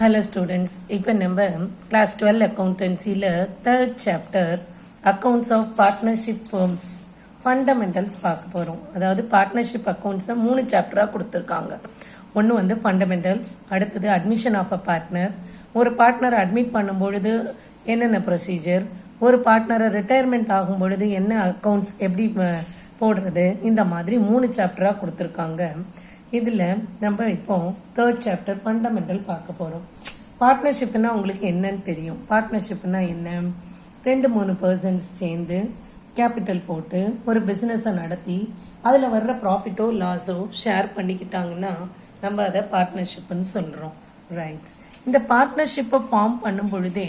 Hello students, இப்போ நம்ம class 12 அக்கௌண்டன்சியில் third chapter accounts of partnership firms fundamentals பார்க்க போகிறோம். அதாவது பார்ட்னர்ஷிப் அக்கௌண்ட்ஸை 3 சாப்டராக கொடுத்துருக்காங்க. ஒன்று வந்து ஃபண்டமெண்டல்ஸ், அடுத்தது அட்மிஷன் ஆஃப் அ பார்ட்னர், ஒரு பார்ட்னரை அட்மிட் பண்ணும் பொழுது என்னென்ன ப்ரொசீஜர், ஒரு பார்ட்னரை ரிட்டையர்மெண்ட் ஆகும் பொழுது என்ன அக்கௌண்ட்ஸ் எப்படி போடுறது, இந்த மாதிரி 3 சாப்டராக கொடுத்துருக்காங்க. இதில் நம்ம இப்போ தேர்ட் சாப்டர் ஃபண்டமெண்டல் பார்க்க போகிறோம். பார்ட்னர்ஷிப்னா உங்களுக்கு என்னன்னு தெரியும். பார்ட்னர்ஷிப்னா என்ன? 2-3 பர்சன்ஸ் சேர்ந்து கேபிட்டல் போட்டு ஒரு பிஸ்னஸை நடத்தி அதில் வர்ற ப்ராஃபிட்டோ லாஸோ ஷேர் பண்ணிக்கிட்டாங்கன்னா நம்ம அதை பார்ட்னர்ஷிப்னு சொல்கிறோம். ரைட். இந்த பார்ட்னர்ஷிப்பை ஃபார்ம் பண்ணும் பொழுதே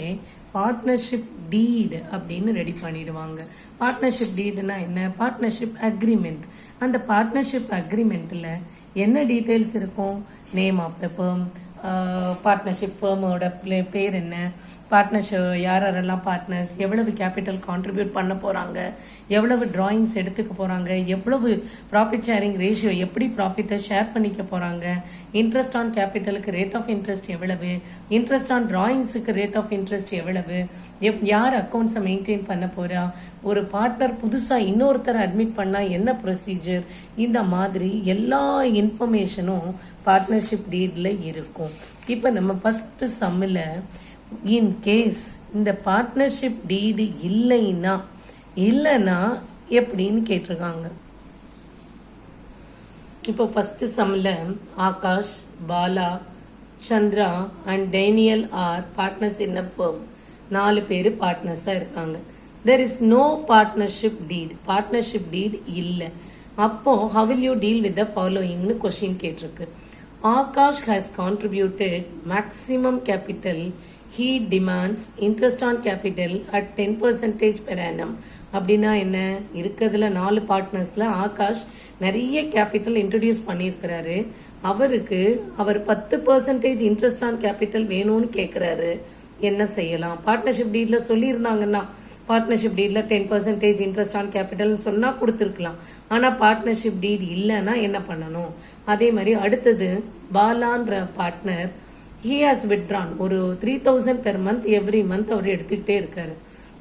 பார்ட்னர்ஷிப் டீடு அப்படின்னு ரெடி பண்ணிடுவாங்க. பார்ட்னர்ஷிப் டீடுனா என்ன? Partnership agreement. அந்த பார்ட்னர்ஷிப் அக்ரிமெண்ட்டில் என்ன டீட்டெயில்ஸ் இருக்கும்? Name of the firm, partnership ஃபர்மோட பேர் என்ன, பார்ட்னர்ஷிப் யாரெல்லாம் பார்ட்னர்ஸ், எவ்வளவு கேபிட்டல் கான்ட்ரிபியூட் பண்ண போகிறாங்க, எவ்வளவு டிராயிங்ஸ் எடுத்துக்க போகிறாங்க, எவ்வளவு ப்ராஃபிட் ஷேரிங் ரேஷியோ, எப்படி ப்ராஃபிட்டை ஷேர் பண்ணிக்க போகிறாங்க, இன்ட்ரெஸ்ட் ஆன் கேபிட்டலுக்கு ரேட் ஆஃப் இன்ட்ரெஸ்ட் எவ்வளவு, இன்ட்ரெஸ்ட் ஆன் டிராயிங்ஸுக்கு ரேட் ஆஃப் இன்ட்ரெஸ்ட் எவ்வளவு, யார் அக்கௌண்ட்ஸை மெயின்டைன் பண்ண போகிறா, ஒரு பார்ட்னர் புதுசாக இன்னொருத்தர் அட்மிட் பண்ணால் என்ன ப்ரொசீஜர், இந்த மாதிரி எல்லா இன்ஃபர்மேஷனும் பார்ட்னர்ஷிப் டீடில் இருக்கும். இப்போ நம்ம ஃபர்ஸ்ட் சம்மில் இன் கேஸ் இந்த பார்ட்னர்ஷிப் டீடு இல்லைன்னா எப்படின்னு கேட்டிருக்காங்க. இப்போ ஃபர்ஸ்ட் சம்மில் Akash, Bala, Chandra and Daniel are partners in a firm. 4 பேர் பார்ட்னர்ஸாக இருக்காங்க. There is no partnership deed. Partnership deed இல்லை. அப்போ how will you deal with the followingனு கொஸ்டின் கேட்டிருக்கு. Akash has contributed maximum capital. He demands interest on capital at 10% per annum. அப்படின்னா என்ன? இருக்கிறதுல 4 பார்ட்னர்ஸ்ல ஆகாஷ் நிறைய கேபிட்டல் இன்ட்ரடியூஸ் பண்ணியிருக்கிறாரு. அவர் 10% இன்ட்ரெஸ்ட் ஆன் கேபிட்டல் வேணும்னு கேட்கிறாரு. என்ன செய்யலாம்? பார்ட்னர்ஷிப் டீட்ல சொல்லியிருந்தாங்கன்னா பார்ட்னர்ஷிப் டீட்ல 10% இன்ட்ரெஸ்ட் ஆன் கேபிட்டல் சொன்னா கொடுத்துருக்கலாம். ஆனா பார்ட்னர்ஷிப் டீட் இல்லைன்னா என்ன பண்ணணும்? அதே மாதிரி அடுத்தது பாலான்ற பார்ட்னர் he has withdrawn ஒரு 3000 per month every month அவர் எடுத்துக்கிட்டே இருக்காரு.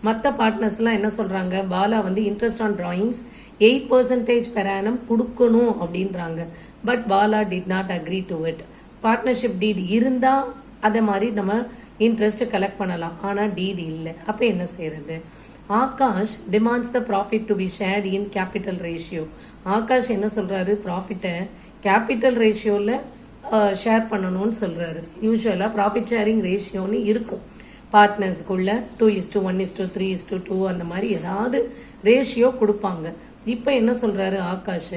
மற்ற பார்ட்னர்ஸ் எல்லாம் என்ன சொல்றாங்க? பாலா வந்து interest on drawings 8% per annum கொடுக்கணும் அப்படின்றாங்க. But Bala did not agree to it. Partnership டீட் இருந்தா அதே மாதிரி நம்ம இன்ட்ரெஸ்ட் கலெக்ட் பண்ணலாம். ஆனா டீட் இல்லை. அப்ப என்ன செய்யறது? Akash demands the profit to be shared in capital ratio. Akash என்ன சொல்றாரு? ப்ராஃபிட்டை கேபிட்டல் ரேஷியோல ஷேர் பண்ணணும்னு சொல்றாரு. யூஸ்வலா ப்ராஃபிட் ஷேரிங் ரேஷியோன்னு இருக்கும் பார்ட்னர்ஸ்க்குள்ள. 2:1:3:2 அந்த மாதிரி ஏதாவது ரேஷியோ கொடுப்பாங்க. இப்ப என்ன சொல்றாரு ஆகாஷ்?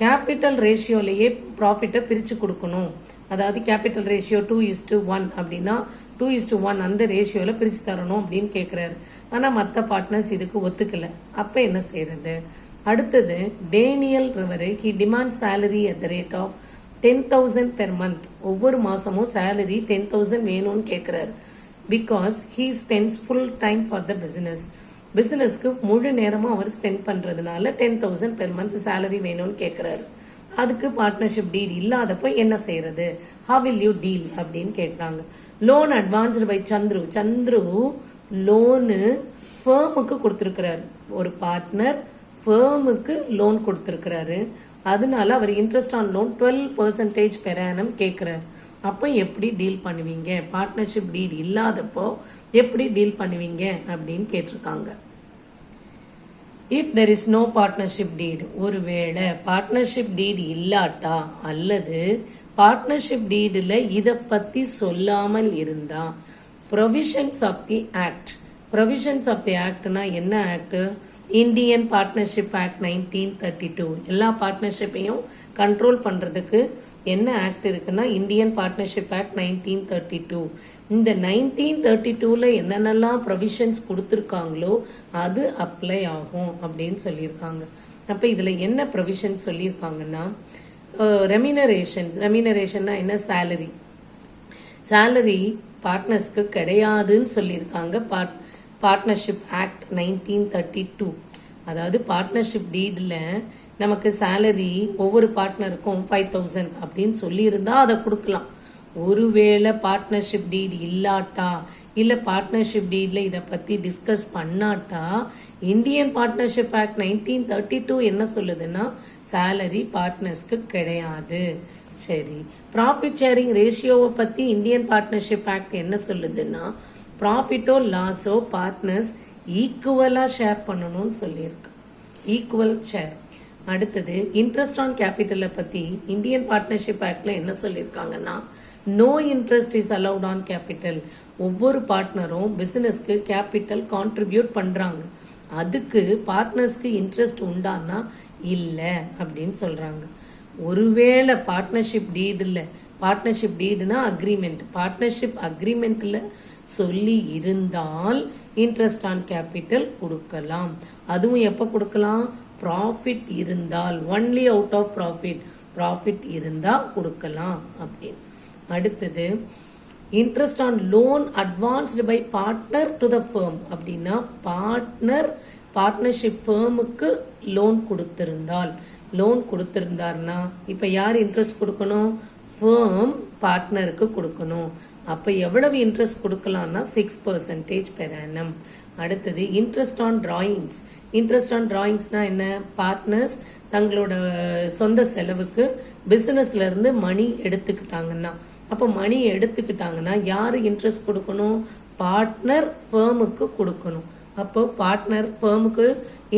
கேபிட்டல் ரேஷியோலயே ப்ராஃபிட்டை பிரிச்சு கொடுக்கணும். அதாவது கேபிட்டல் ரேஷியோ 2:1 அப்படின்னா 2:1 அந்த ரேஷியோல பிரிச்சு தரணும் அப்படின்னு கேக்குறாரு. ஆனா மத்த பார்ட்னர்ஸ் இதுக்கு ஒத்துக்கல. அப்ப என்ன செய்யறது? அடுத்தது Daniel ரிவரை he demands salary at the rate of 10,000 per month. ஒவ்வொரு மாசமும் salary 10,000 வேணும்னு கேக்குறாரு. Because he spends full time for the business. பிசினஸ்க்கு முழு நேரமும் அவர் ஸ்பெண்ட் பண்றதுனால 10,000 per month salary வேணும்னு கேக்குறாரு. அதுக்கு பார்ட்னர்ஷிப் டீல் இல்லாதப்ப என்ன செய்யறது? how will you deal அப்படின்னு கேட்கிறாங்க. Loan advanced by Chandru loan ஃபர்முக்கு கொடுத்திருக்கிறாரு. ஒரு பார்ட்னர் ஃபர்முக்கு லோன் கொடுத்திருக்கிறாரு. அதனால அவர் interest on loan 12% per annum கேட்கிறாரு. அப்ப எப்படி டீல் பண்ணுவீங்க? பார்ட்னர்ஷிப் டீல் இல்லாதப்போ எப்படி டீல் பண்ணுவீங்க அப்படின்னு கேட்டிருக்காங்க. If there is no partnership deed, ஒருவேளை பார்ட்னர்ஷிப் டீட் இல்லாட்டா அல்லது பார்ட்னர்ஷிப் டீடுல இத பத்தி சொல்லாமல் இருந்தா provisions of the act. Provisions of the ஆக்ட்னா என்ன ஆக்ட்? Indian partnership act 1932. எல்லா பார்ட்னர்ஷிப்பையும் கண்ட்ரோல் பண்றதுக்கு என்ன ஆக்ட் இருக்குன்னா இந்தியன் பார்ட்னர்ஷிப் ஆக்ட் 1932. இந்த 1932ல என்னென்னலாம் ப்ரொவிஷன்ஸ் கொடுத்துருக்காங்களோ அது அப்ளை ஆகும் அப்படின்னு சொல்லியிருக்காங்க. அப்ப இதுல என்ன ப்ரொவிஷன்ஸ் சொல்லியிருக்காங்கன்னா ரெமினரேஷன்னா என்ன? சேலரி பார்ட்னர்ஸ்க்கு கிடையாதுன்னு சொல்லியிருக்காங்க. Partnership act 1932. அதாவது பார்ட்னர்ஷிப் டீட்ல நமக்கு சேலரி ஒவ்வொரு பார்ட்னருக்கும் 5,000 அப்படின்னு சொல்லி இருந்தா அதை கொடுக்கலாம். ஒருவேளை பார்ட்னர்ஷிப் டீட் இல்லாட்டா இல்ல பார்ட்னர்ஷிப் டீட்ல இத பத்தி டிஸ்கஸ் பண்ணாட்டா இந்தியன் பார்ட்னர்ஷிப் ஆக்ட் 1932 என்ன சொல்லுதுன்னா சேலரி பார்ட்னர்ஸ்க்கு கிடையாது. சரி, ப்ராஃபிட் ஷேரிங் ரேஷியோவை பத்தி இந்தியன் பார்ட்னர்ஷிப் ஆக்ட் என்ன சொல்லுதுன்னா ப்ராஃபிட்டோ லாஸோ பார்ட்னர்ஸ் ஈக்குவலா ஷேர் பண்ணணும்னு சொல்லியிருக்கு. Equal share. அடுத்தது இன்ட்ரெஸ்ட் ஆன் கேபிட்டலை பத்தி இந்தியன் பார்ட்னர்ஷிப் ஆக்ட்ல என்ன சொல்லியிருக்காங்கன்னா no interest is allowed on capital. ஒவ்வொரு பார்ட்னரும் பிசினஸ்க்கு கேபிட்டல் கான்ட்ரிபியூட் பண்றாங்க, அதுக்கு பார்ட்னர்ஸ்க்கு இன்ட்ரெஸ்ட் உண்டானா இல்ல அப்படின்னு சொல்றாங்க. ஒருவேளை பார்ட்னர்ஷிப் டீடுல பார்ட்னர்ஷிப் டீடுனா அக்ரிமெண்ட், பார்ட்னர்ஷிப் அக்ரிமெண்ட்ல சொல்லி இருந்தால் இன்ட்ரெஸ்ட் ஆன் கேபிட்டல் கொடுக்கலாம். அதுவும் எப்ப கொடுக்கலாம்? ப்ராஃபிட் இருந்தால், ஒன்லி அவுட் ஆஃப் ப்ராஃபிட் இருந்தா கொடுக்கலாம் அப்படின்னு. அடுத்தது interest on loan advanced by partner to the firm. அப்படின்னா பார்ட்னர்ஷிப் ஃபர்முக்கு லோன் கொடுத்திருந்தார்னா இப்ப யார் இன்ட்ரெஸ்ட் கொடுக்கணும்? ஃபர்ம் பார்ட்னருக்கு கொடுக்கணும். அப்ப எவ்வளவு இன்ட்ரெஸ்ட் கொடுக்கலாம்னா 6% பெர் annum. அடுத்தது interest on drawings. Interest on டிராயிங்ஸ்னா என்ன? பார்ட்னர்ஸ் தங்களோட சொந்த செலவுக்கு பிசினஸ்ல இருந்து மணி எடுத்துக்கிட்டாங்கன்னா, அப்ப மணி எடுத்துக்கிட்டாங்கன்னா யாரு இன்ட்ரெஸ்ட் கொடுக்கணும்? பார்ட்னர் ஃபர்முக்கு கொடுக்கணும். அப்போ பார்ட்னர் ஃபர்முக்கு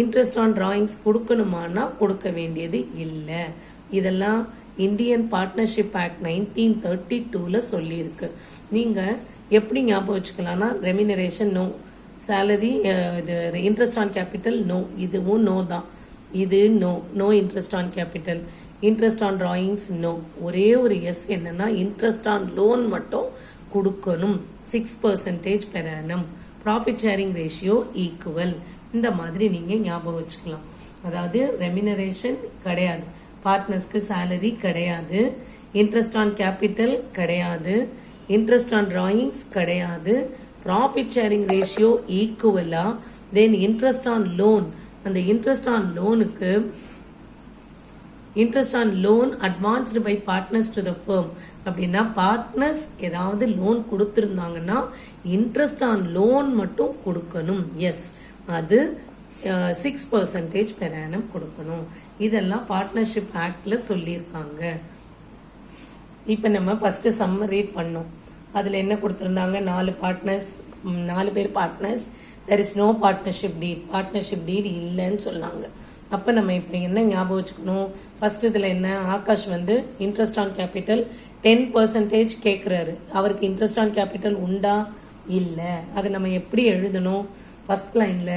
இன்ட்ரெஸ்ட் ஆன் டிராயிங்ஸ் கொடுக்கணுமானா கொடுக்க வேண்டியது இல்லை. இதெல்லாம் இந்தியன் பார்ட்னர்ஷிப் ஆக்ட் 1932ல சொல்லி இருக்கு. நீங்க எப்படி ஞாபகம் வச்சுக்கலாம்னா ரெமினரேஷன் நோ, சேலரி இது இன்ட்ரெஸ்ட் ஆன் கேபிட்டல் நோ, இதுவும் நோ தான். இது no interest on capital. Interest on drawings no. ஒரே ஒரு எஸ் என்னன்னா இன்ட்ரெஸ்ட் ஆன் லோன் மட்டும் கொடுக்கணும் 6% per annum. Profit sharing ratio equal. இந்த மாதிரி நீங்க ஞாபகம் வச்சுக்கலாம். அதாவது ரெமினரேஷன் கிடையாது, பார்ட்னர்ஸ்க்கு சேலரி கிடையாது, இன்ட்ரெஸ்ட் ஆன் கேபிட்டல் கிடையாது, இன்ட்ரெஸ்ட் ஆன் டிராயிங்ஸ் கிடையாது, ப்ராஃபிட் ஷேரிங் ரேஷியோ ஈக்குவலா, தென் இன்ட்ரெஸ்ட் ஆன் லோன். அந்த இன்ட்ரெஸ்ட் ஆன் லோனுக்கு interest on loan advanced by partners to the firm. அப்படின்னா பார்ட்னர்ஸ் ஏதாவது லோன் கொடுத்திருந்தாங்கன்னா இன்ட்ரெஸ்ட் ஆன் லோன் மட்டும் கொடுக்கணும். எஸ், அது 6% பெர் annum கொடுக்கணும். இதெல்லாம் பார்ட்னர்ஷிப் ஆக்ட்ல சொல்லியிருக்காங்க. இப்ப நம்ம ஃபர்ஸ்ட் சம் ரீட் பண்ணோம். அதுல என்ன கொடுத்திருந்தாங்க? 4 பேர் partners. there is no partnership deed. Partnership டீட் இல்லைன்னு சொன்னாங்க. அப்ப நம்ம இப்ப என்ன ஞாபகம் வச்சுக்கணும்? ஃபர்ஸ்ட் இதுல என்ன, ஆகாஷ் வந்து இன்ட்ரெஸ்ட் ஆன் கேபிட்டல் 10% கேக்குறாரு. அவருக்கு இன்ட்ரெஸ்ட் ஆன் கேபிட்டல் உண்டா? இல்ல. அது நம்ம எப்படி எழுதணும்? ஃபர்ஸ்ட் லைன்ல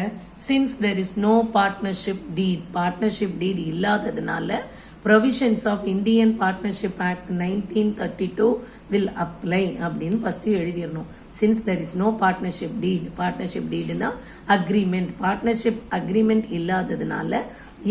since there is no partnership deed, partnership டீட் இல்லாததுனால provisions of Indian Partnership Act 1932 will apply அப்படின்னு ஃபர்ஸ்ட் எழுதிரணும். since there is no partnership deed, partnership டீட்னா அக்ரிமெண்ட், பார்ட்னர்ஷிப் அக்ரிமெண்ட் இல்லாததுனால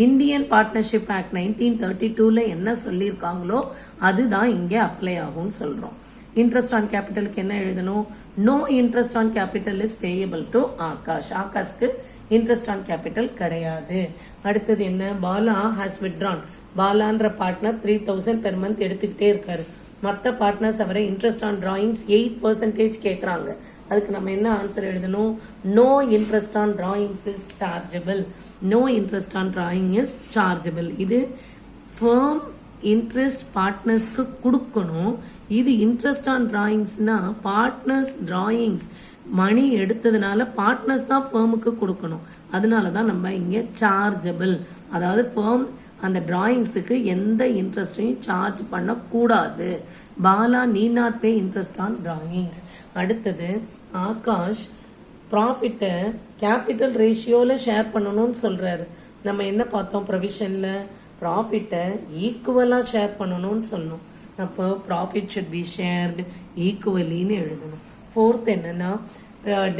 இந்தியன் பார்ட்னர்ஷிப் ஆக்ட் 1932ல என்ன சொல்லியிருக்காங்களோ அதுதான் இங்க அப்ளை ஆகும்னு சொல்றோம். இன்ட்ரெஸ்ட் ஆன் கேபிட்டலுக்கு என்ன எழுதணும்? No interest on capital is payable to Akash. ஆகாஷ்க்கு இன்ட்ரெஸ்ட் ஆன் கேபிட்டல் கிடையாது. அடுத்தது என்ன? Bala has withdrawn. பாலான்ற பார்ட்னர் 3000 பெர் மந்த் எடுத்துக்கிட்டே இருக்காரு. மற்ற பார்ட்னர்ஸ் அவரை இன்ட்ரெஸ்ட் ஆன் டிராயிங்ஸ் 8% கேட்கறாங்க. அதுக்கு நம்ம என்ன ஆன்சர் எழுதணும்? No interest on drawings is chargeable. No interest on drawing is chargeable. இது ஃபர்ம் இன்ட்ரெஸ்ட் பார்ட்னர்ஸ்க்கு கொடுக்கணும். இது இன்ட்ரெஸ்ட் ஆன் டிராயிங்ஸ்னா பார்ட்னர்ஸ் டிராயிங்ஸ் மணி எடுத்ததுனால பார்ட்னர்ஸ் தான் ஃபர்முக்கு கொடுக்கணும். அதனாலதான் நம்ம இங்க சார்ஜபிள், அதாவது ஃபர்ம் அந்த டிராயிங்ஸுக்கு எந்த இன்ட்ரெஸ்டையும் சார்ஜ் பண்ண கூடாது. Bala need not pay interest on drawings. அடுத்தது ஆகாஷ் ப்ராஃபிட்ட கேபிட்டல் ரேஷியோல ஷேர் பண்ணணும்னு சொல்றாரு. நம்ம என்ன பார்த்தோம்? ப்ரொவிஷன்ல ப்ராஃபிட்ட ஈக்குவலா ஷேர் பண்ணணும்னு சொன்னோம். அப்போ ப்ராஃபிட் ஷுட் பி ஷேர்டு ஈக்குவலின்னு எழுதணும். ஃபோர்த் என்னன்னா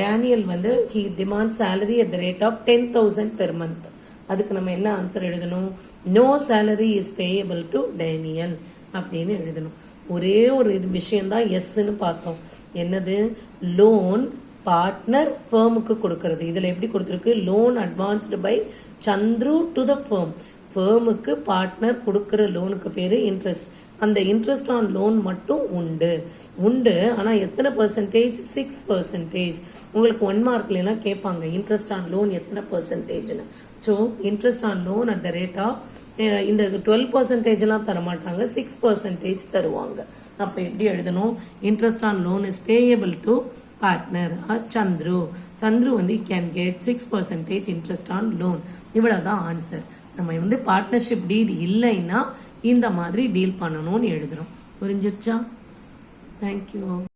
டேனியல் வந்து he demands salary at the rate of 10,000 per month. அதுக்கு நம்ம என்ன ஆன்சர் எழுதணும்? No salary is payable to Daniel அப்படின்னு எழுதணும். ஒரே ஒரு விஷயம் தான் எஸ்ன்னு பார்த்தோம். என்னது? லோன் பார்ட்னர் ஃபர்முக்கு கொடுக்கறது. இதுல எப்படி கொடுத்திருக்கு? Loan advanced by Chandru to the firm. ஃபர்முக்கு பார்ட்னர் கொடுக்கிற லோனுக்கு பேரு இன்ட்ரெஸ்ட். அந்த இன்ட்ரெஸ்ட் ஆன் லோன் மட்டும் உண்டு ஆனா எத்தனை பர்சன்டேஜ்? 6%. உங்களுக்கு 1 மார்க்ல எல்லாம் கேட்பாங்க இன்ட்ரெஸ்ட் ஆன் லோன் எத்தனை பர்சன்டேஜ்னு. So interest on loan at the rate of இந்த 12% எல்லாம் தர மாட்டாங்க, 6% தருவாங்க. அப்ப எப்படி எழுதணும்? Interest on loan is payable to partner Chandru வந்து can get 6% interest on loan. இவ்வளவுதான் ஆன்சர். நம்ம வந்து பார்ட்னர்ஷிப் டீல் இல்லைன்னா இந்த மாதிரி டீல் பண்ணணும்னு எழுதுறோம். புரிஞ்சிருச்சா? தேங்க்யூ.